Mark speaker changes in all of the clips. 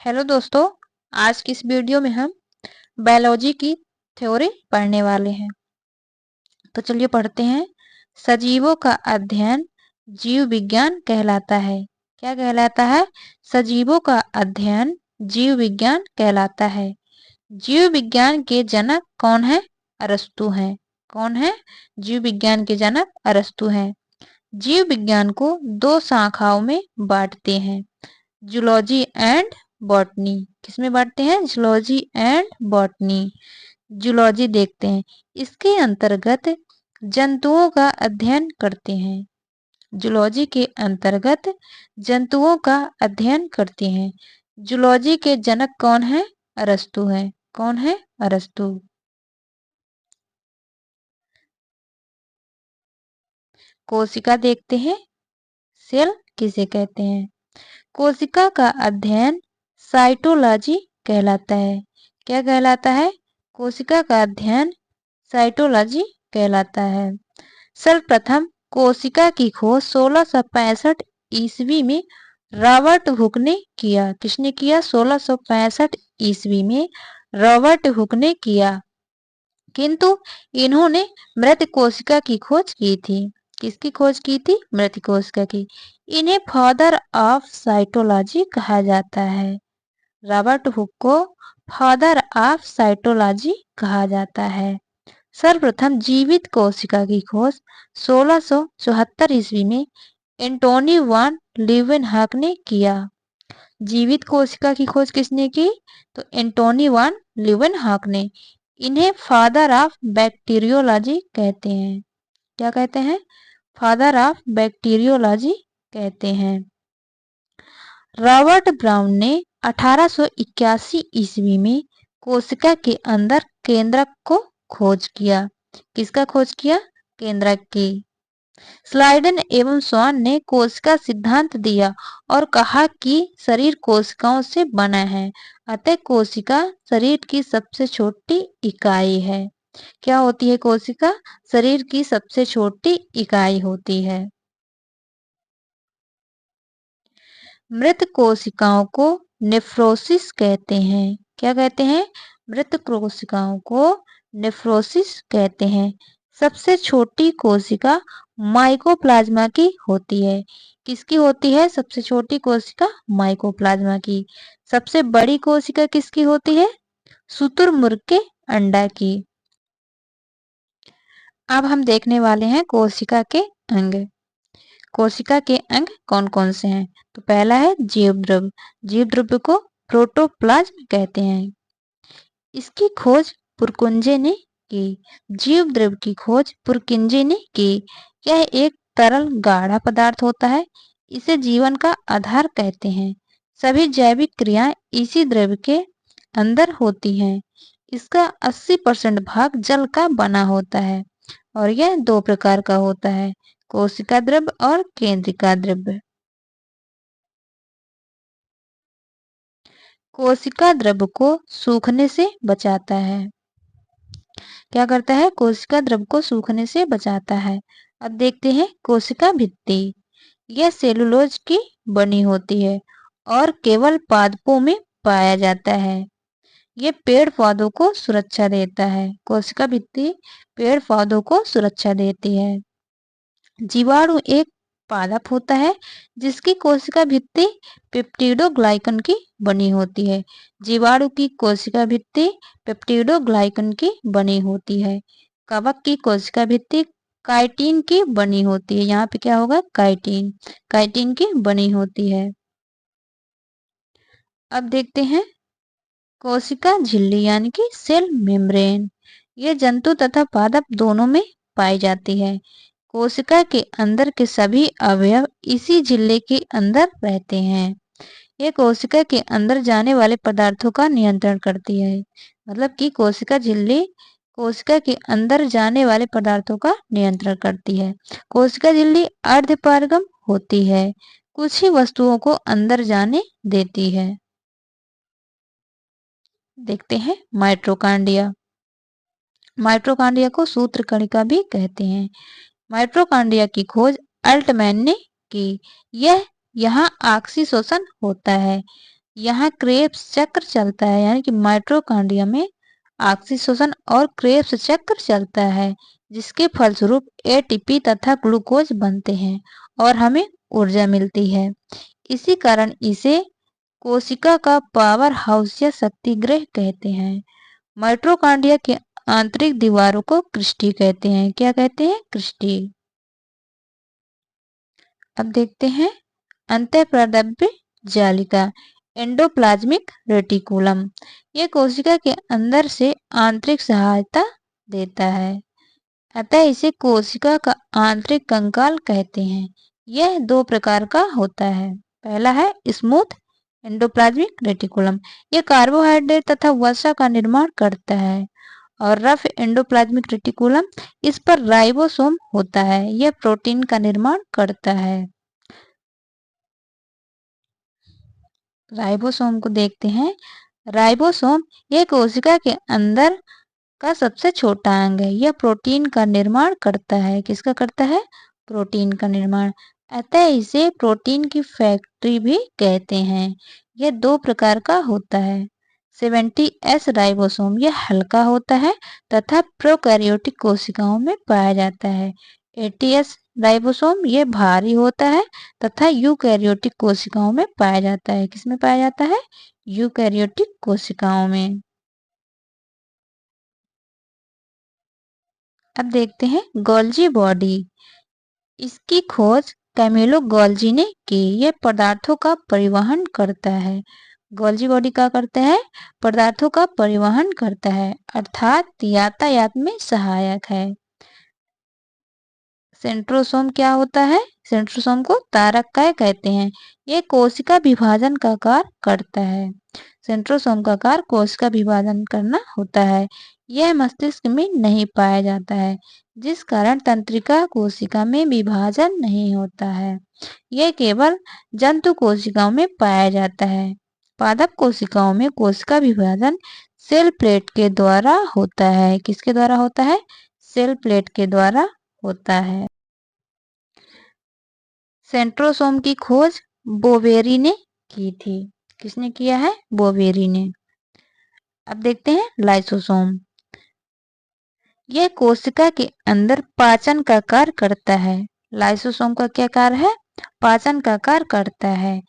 Speaker 1: Hello दोस्तों। आज की इस वीडियो में हम बायोलॉजी की थ्योरी पढ़ने वाले हैं। तो चलिए पढ़ते हैं। सजीवों का अध्ययन जीव विज्ञान कहलाता है। क्या कहलाता है? सजीवों का अध्ययन जीव विज्ञान कहलाता है। जीव विज्ञान के जनक कौन है? अरस्तु हैं। कौन है? जीव विज्ञान के जनक अरस्तु हैं। जीव विज्ञान को दो शाखाओं में बांटते हैं, जूलॉजी एंड बॉटनी। किसमें बांटते हैं? Zoology and botany. जूलॉजी देखते हैं, इसके अंतर्गत जंतुओं का अध्ययन करते हैं। जूलॉजी के अंतर्गत जंतुओं का अध्ययन करते हैं। जूलॉजी के जनक कौन है? अरस्तु है। कौन है? अरस्तु। कोशिका देखते हैं, सेल किसे कहते हैं? कोशिका का अध्ययन साइटोलॉजी कहलाता है। क्या कहलाता है? कोशिका का अध्ययन साइटोलॉजी कहलाता है। सर्वप्रथम कोशिका की खोज 1665 ईस्वी में रॉबर्ट हुक ने किया। किसने किया? 1665 ईस्वी में रॉबर्ट हुक ने किया। किंतु इन्होंने मृत कोशिका की खोज की थी। किसकी खोज की थी? मृत कोशिका की। इन्हें फादर ऑफ साइटोलॉजी कहा जाता है। रॉबर्ट हुक को फादर ऑफ साइटोलॉजी कहा जाता है। सर्वप्रथम जीवित कोशिका की खोज 1674 ईस्वी में एंटोनी वान लीवेनहॉक ने किया। जीवित कोशिका की खोज किसने की? तो एंटोनी वान लीवेनहॉक ने। इन्हें फादर ऑफ बैक्टीरियोलॉजी कहते हैं। क्या कहते हैं? फादर ऑफ बैक्टीरियोलॉजी कहते हैं। रॉबर्ट ब्राउन ने 1881 ईस्वी में कोशिका के अंदर केंद्रक को खोज किया। किसका खोज किया? केंद्रक की। स्लाइडन एवं स्वान ने कोशिका सिद्धांत दिया और कहा कि शरीर कोशिकाओं से बना है, अतः कोशिका शरीर की सबसे छोटी इकाई है। क्या होती है कोशिका? शरीर की सबसे छोटी इकाई होती है। मृत कोशिकाओं को नेफ्रोसिस कहते हैं। क्या कहते हैं? मृत कोशिकाओं को नेफ्रोसिस कहते हैं। सबसे छोटी कोशिका माइकोप्लाज्मा की होती है। किसकी होती है? सबसे छोटी कोशिका माइकोप्लाज्मा की। सबसे बड़ी कोशिका किसकी होती है? शुतुरमुर्ग के अंडा की। अब हम देखने वाले हैं कोशिका के अंग। कोशिका के अंग कौन कौन से हैं? तो पहला है जीव द्रव्य। जीव द्रव्य को प्रोटोप्लाज्म कहते हैं। इसकी खोज पुरकुंजे ने की। जीव द्रव्य की खोज पुरकिंजे ने की। यह एक तरल गाढ़ा पदार्थ होता है। इसे जीवन का आधार कहते हैं। सभी जैविक क्रियाएं इसी द्रव्य के अंदर होती हैं। इसका 80% भाग जल का बना होता है और यह दो प्रकार का होता है, कोशिका द्रव्य और केंद्रिका द्रव्य। कोशिका द्रव्य को सूखने से बचाता है। क्या करता है? कोशिका द्रव्य को सूखने से बचाता है। अब देखते हैं कोशिका भित्ति। यह सेलुलोज की बनी होती है और केवल पादपों में पाया जाता है। ये पेड़ पौधों को सुरक्षा देता है। कोशिका भित्ति पेड़ पौधों को सुरक्षा देती है। जीवाणु एक पादप होता है जिसकी कोशिका भित्ति पेप्टिडोग्लाइकन की बनी होती है। जीवाणु की कोशिका भित्ति पेप्टिडोग्लाइकन की बनी होती है। कवक की कोशिका भित्ति काइटिन की बनी होती है। यहाँ पे क्या होगा? काइटिन। काइटिन की बनी होती है। अब देखते हैं कोशिका झिल्ली यानी कि सेल मेम्ब्रेन। ये जंतु तथा पादप दोनों में पाई जाती है। कोशिका के अंदर के सभी अवयव इसी झिल्ली के अंदर रहते हैं। ये कोशिका के अंदर जाने वाले पदार्थों का नियंत्रण करती है। मतलब कि कोशिका झिल्ली कोशिका के अंदर जाने वाले पदार्थों का नियंत्रण करती है। कोशिका झिल्ली अर्धपारगम होती है, कुछ ही वस्तुओं को अंदर जाने देती है। देखते हैं माइटोकॉन्ड्रिया। माइटोकॉन्ड्रिया को सूत्र कणिका भी कहते हैं। माइटोकॉन्ड्रिया की खोज अल्टमैन ने की। यह यहाँ ऑक्सीशोषण होता है। यहाँ क्रेब्स चक्र चलता है, यानी कि माइटोकॉन्ड्रिया में ऑक्सीजन और क्रेब्स चक्र चलता है, जिसके फलस्वरूप एटीपी तथा ग्लूकोज बनते हैं और हमें ऊर्जा मिलती है। इसी कारण इसे कोशिका का पावर हाउस या शक्तिगृह कहते हैं। माइटोकॉन्ड्रिया के आंतरिक दीवारों को क्रिस्टी कहते हैं। क्या कहते हैं? क्रिस्टी। अब देखते हैं अंतःपरद्रव्य जालिका, एंडोप्लाज्मिक रेटिकुलम। यह कोशिका के अंदर से आंतरिक सहायता देता है, अतः इसे कोशिका का आंतरिक कंकाल कहते हैं। यह दो प्रकार का होता है। पहला है स्मूथ एंडोप्लाज्मिक रेटिकुलम, यह कार्बोहाइड्रेट तथा वसा का निर्माण करता है। और रफ एंडोप्लाज्मिक रेटिकुलम, इस पर राइबोसोम होता है, यह प्रोटीन का निर्माण करता है। राइबोसोम को देखते हैं। राइबोसोम यह कोशिका के अंदर का सबसे छोटा अंग है। यह प्रोटीन का निर्माण करता है। किसका करता है? प्रोटीन का निर्माण। अतः इसे प्रोटीन की फैक्ट्री भी कहते हैं। यह दो प्रकार का होता है। 70S राइबोसोम यह हल्का होता है तथा प्रोकैरियोटिक कोशिकाओं में पाया जाता है। 80S राइबोसोम यह भारी होता है तथा यूकैरियोटिक कोशिकाओं में पाया जाता है। किसमें पाया जाता है? यूकैरियोटिक कोशिकाओं में। अब देखते हैं गोल्जी बॉडी। इसकी खोज कैमिलो गोल्जी ने की। यह पदार्थों का परिवहन करता है। गोल्जी बॉडी क्या करता है? पदार्थों का परिवहन करता है, अर्थात यातायात में सहायक है। सेंट्रोसोम क्या होता है? सेंट्रोसोम को तारककाय कहते हैं। यह कोशिका विभाजन का कार्य करता है। सेंट्रोसोम का कार्य कोशिका विभाजन करना होता है। यह मस्तिष्क में नहीं पाया जाता है, जिस कारण तंत्रिका कोशिका में विभाजन नहीं होता है। यह केवल जंतु कोशिकाओं में पाया जाता है। पादप कोशिकाओं में कोशिका विभाजन सेल प्लेट के द्वारा होता है। किसके द्वारा होता है? सेल प्लेट के द्वारा होता है। सेंट्रोसोम की खोज बोवेरी ने की थी। किसने किया है? बोवेरी ने। अब देखते हैं लाइसोसोम। यह कोशिका के अंदर पाचन का कार्य करता है। लाइसोसोम का क्या कार्य है? पाचन का कार्य करता है।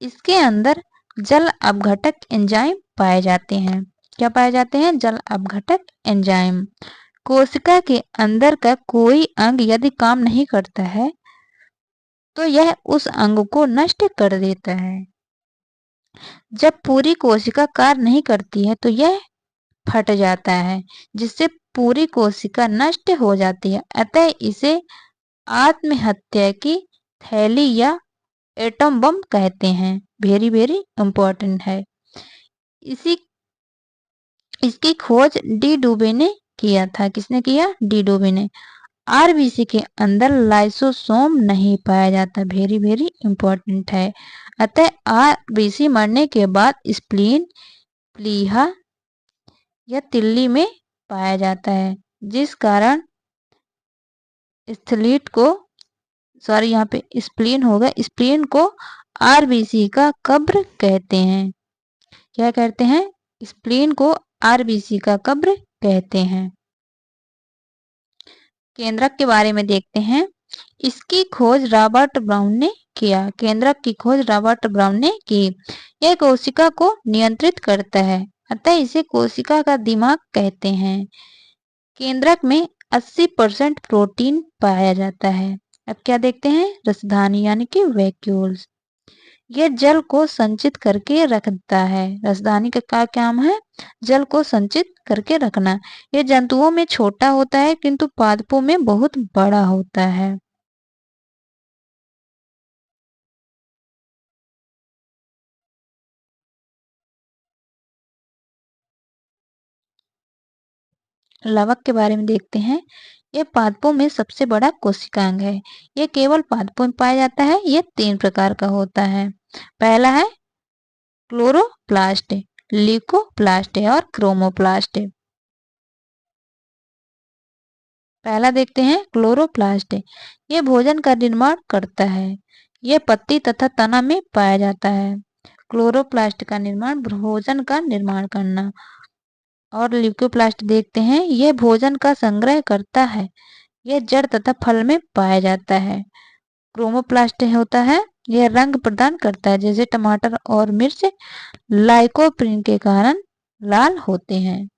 Speaker 1: इसके अंदर जल अपघटक एंजाइम पाए जाते हैं। क्या पाए जाते हैं? जल अपघटक एंजाइम। कोशिका के अंदर का कोई अंग यदि काम नहीं करता है तो यह उस अंग को नष्ट कर देता है। जब पूरी कोशिका कार्य नहीं करती है तो यह फट जाता है, जिससे पूरी कोशिका नष्ट हो जाती है। अतः इसे आत्महत्या की थैली या एटम बम कहते हैं। वेरी वेरी इंपॉर्टेंट है। इसी इसकी खोज डी डुबे ने किया था। किसने किया? डी डुबे ने। आरबीसी के अंदर लाइसोसोम नहीं पाया जाता। वेरी वेरी इंपॉर्टेंट है। अतः आरबीसी मरने के बाद स्प्लीन, प्लीहा या तिल्ली में पाया जाता है, जिस कारण स्थलीट को यहाँ पे स्प्लीन होगा। स्प्लीन को आरबीसी का कब्र कहते हैं। क्या कहते हैं? स्प्लीन को आरबीसी का कब्र कहते हैं। केंद्रक के बारे में देखते हैं। इसकी खोज रॉबर्ट ब्राउन ने किया। केंद्रक की खोज रॉबर्ट ब्राउन ने की। यह कोशिका को नियंत्रित करता है, अतः इसे कोशिका का दिमाग कहते हैं। केंद्रक में 80% प्रोटीन पाया जाता है। अब क्या देखते हैं? रसधानी यानी कि वैक्यूल्स। यह जल को संचित करके रखता है। रसधानी का क्या काम है? जल को संचित करके रखना। यह जंतुओं में छोटा होता है किंतु पादपों में बहुत बड़ा होता है। लवक के बारे में देखते हैं। यह पादपों में सबसे बड़ा कोशिकांग है। यह केवल पादपों में पाया जाता है। यह 3 प्रकार का होता है। पहला है क्लोरोप्लास्ट, ल्यूकोप्लास्ट और क्रोमोप्लास्ट। पहला देखते हैं क्लोरोप्लास्ट। यह भोजन का निर्माण करता है। यह पत्ती तथा तना में पाया जाता है। क्लोरोप्लास्ट का निर्माण भोजन का निर्माण करना। और ल्यूकोप्लास्ट देखते हैं, यह भोजन का संग्रह करता है। यह जड़ तथा फल में पाया जाता है। क्रोमोप्लास्ट होता है, यह रंग प्रदान करता है, जैसे टमाटर और मिर्च लाइकोप्रीन के कारण लाल होते हैं।